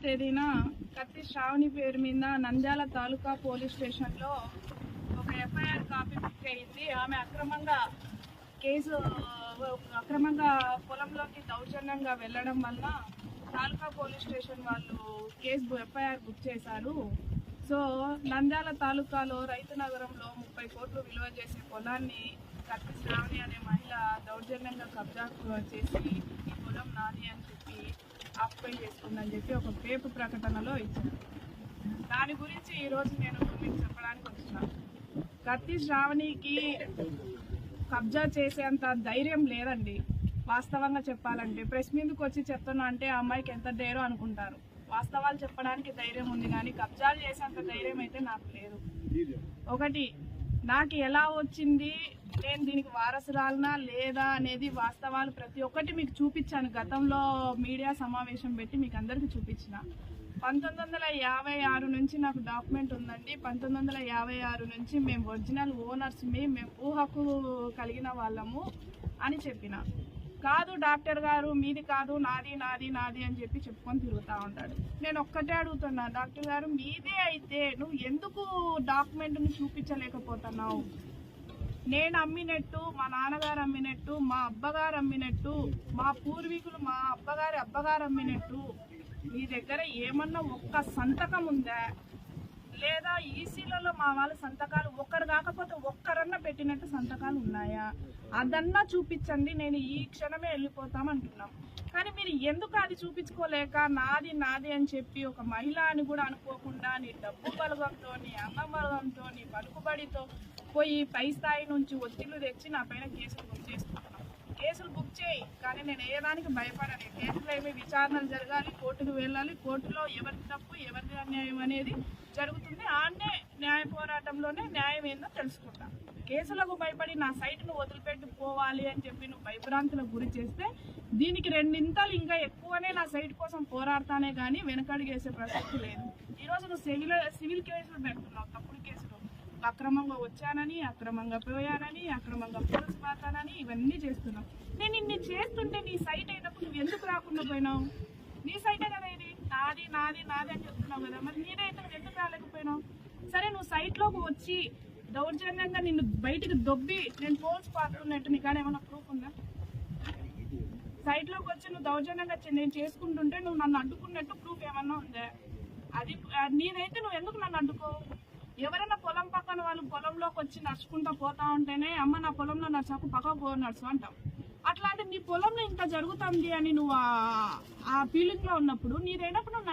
తేదీన కత్తి శ్రావణి పేరు మీద నంద్యాల తాలూకా పోలీస్ స్టేషన్లో ఒక ఎఫ్ఐఆర్ కాపీ బుక్ అయింది. ఆమె అక్రమంగా పొలంలోకి దౌర్జన్యంగా వెళ్ళడం వల్ల తాలూకా పోలీస్ స్టేషన్ వాళ్ళు ఎఫ్ఐఆర్ బుక్ చేశారు. సో నంద్యాల తాలూకాలో రైతు నగరంలో 30 కోట్లు విలువ చేసే పొలాన్ని కత్తి శ్రావణి అనే మహిళ దౌర్జన్యంగా కబ్జా చేసి ఈ పొలం నాది అని చెప్పి ఆక్యుపై చేసుకుందని చెప్పి ఒక పేపర్ ప్రకటనలో ఇచ్చారు. దాని గురించి ఈరోజు నేను మీకు చెప్పడానికి వచ్చినాను. కత్తి శ్రావణికి కబ్జా చేసేంత ధైర్యం లేదండి. వాస్తవంగా చెప్పాలంటే ప్రెస్ మీదకి వచ్చి చెప్తున్నా అంటే ఆ అమ్మాయికి ఎంత ధైర్యం అనుకుంటారు. వాస్తవాలు చెప్పడానికి ధైర్యం ఉంది కానీ కబ్జాలు చేసేంత ధైర్యం అయితే నాకు లేదు. ఒకటి, నాకు ఎలా వచ్చింది, నేను దీనికి వారసురాలనా లేదా అనేది వాస్తవాలు ప్రతి ఒక్కటి మీకు చూపించాను. గతంలో మీడియా సమావేశం పెట్టి మీకు అందరికీ చూపించిన 1956 నుంచి నాకు డాక్యుమెంట్ ఉందండి. 1956 నుంచి మేము ఒరిజినల్ ఓనర్స్, మేము భూ హక్కు కలిగిన వాళ్ళము అని చెప్పిన. కాదు డాక్టర్ గారు, మీది కాదు, నాది నాది నాది అని చెప్పి చెప్పుకొని తిరుగుతూ ఉంటాడు. నేను ఒక్కటే అడుగుతున్నా, డాక్టర్ గారు మీదే అయితే నువ్వు ఎందుకు డాక్యుమెంట్ని చూపించలేకపోతున్నావు? నేను అమ్మినట్టు, మా నాన్నగారు అమ్మినట్టు, మా అబ్బగారు అమ్మినట్టు, మా పూర్వీకులు మా అబ్బగారు అమ్మినట్టు మీ దగ్గర ఏమన్నా ఒక్క సంతకం ఉందా? లేదా ఈసీలలో మా వాళ్ళ సంతకాలు ఒక్కరు కాకపోతే ఒక్కరన్నా పెట్టినట్టు సంతకాలు ఉన్నాయా? అదన్నా చూపించండి, నేను ఈ క్షణమే వెళ్ళిపోతామంటున్నాం. కానీ మీరు ఎందుకు అది చూపించుకోలేక నాది నాది అని చెప్పి ఒక మహిళ అని కూడా అనుకోకుండా నీ డబ్బు బలగంతో, నీ అన్నం బలగంతో, నీ పలుకుబడితో పోయి పై స్థాయి నుంచి ఒత్తిళ్లు తెచ్చి నా పైన కేసులు బుక్ చేసుకుంటున్నాం. కేసులు బుక్ చేయి, కానీ నేను ఏదానికి భయపడను. కేసులో ఏమి విచారణలు జరగాలి, కోర్టుకు వెళ్ళాలి, కోర్టులో ఎవరి తప్పు ఎవరిది అన్యాయం అనేది జరుగుతుంది. ఆన్నే న్యాయ పోరాటంలోనే న్యాయం ఏందో తెలుసుకుంటా. కేసులకు భయపడి నా సైట్ను వదిలిపెట్టి పోవాలి అని చెప్పి నువ్వు భయభ్రాంతులకు గురి చేస్తే దీనికి రెండింతలు ఇంకా ఎక్కువనే నా సైట్ కోసం పోరాడతానే కానీ వెనకడుగేసే ప్రసక్తి లేదు. ఈరోజు నువ్వు సివిల్ కేసులు పెడుతున్నావు, తప్పుడు కేసులు. అక్రమంగా వచ్చానని, అక్రమంగా పోయానని, అక్రమంగా పోలీసు పాతానని ఇవన్నీ చేస్తున్నావు. నేను ఇన్ని చేస్తుంటే నీ సైట్ అయినప్పుడు నువ్వు ఎందుకు రాకుండా పోయినావు? నీ సైటే కదా ఇది, నాది నాది నాది అని చెప్తున్నావు కదా, మరి నీదే అయితే నువ్వు ఎందుకు రాలేకపోయినావు? సరే, నువ్వు సైట్లోకి వచ్చి దౌర్జన్యంగా నిన్ను బయటికి దొబ్బి నేను పోల్స్ పాడుతున్నట్టు నీకు ఏమైనా ప్రూఫ్ ఉందా? సైట్లోకి వచ్చి నువ్వు దౌర్జన్యంగా నేను చేసుకుంటుంటే నువ్వు నన్ను అడ్డుకున్నట్టు ప్రూఫ్ ఏమన్నా ఉందా? అది నీదైతే నువ్వు ఎందుకు నన్ను అడ్డుకో? ఎవరైనా పొలం పక్కన వాళ్ళు పొలంలోకి వచ్చి నడుచుకుంటూ పోతా ఉంటేనే అమ్మ నా పొలంలో నడుచాకు పక్కకు నడుచు అంటాం. అట్లాంటి నీ పొలంలో ఇంత జరుగుతుంది అని నువ్వు ఆ ఫీలింగ్లో ఉన్నప్పుడు నీదైనప్పుడు నువ్వు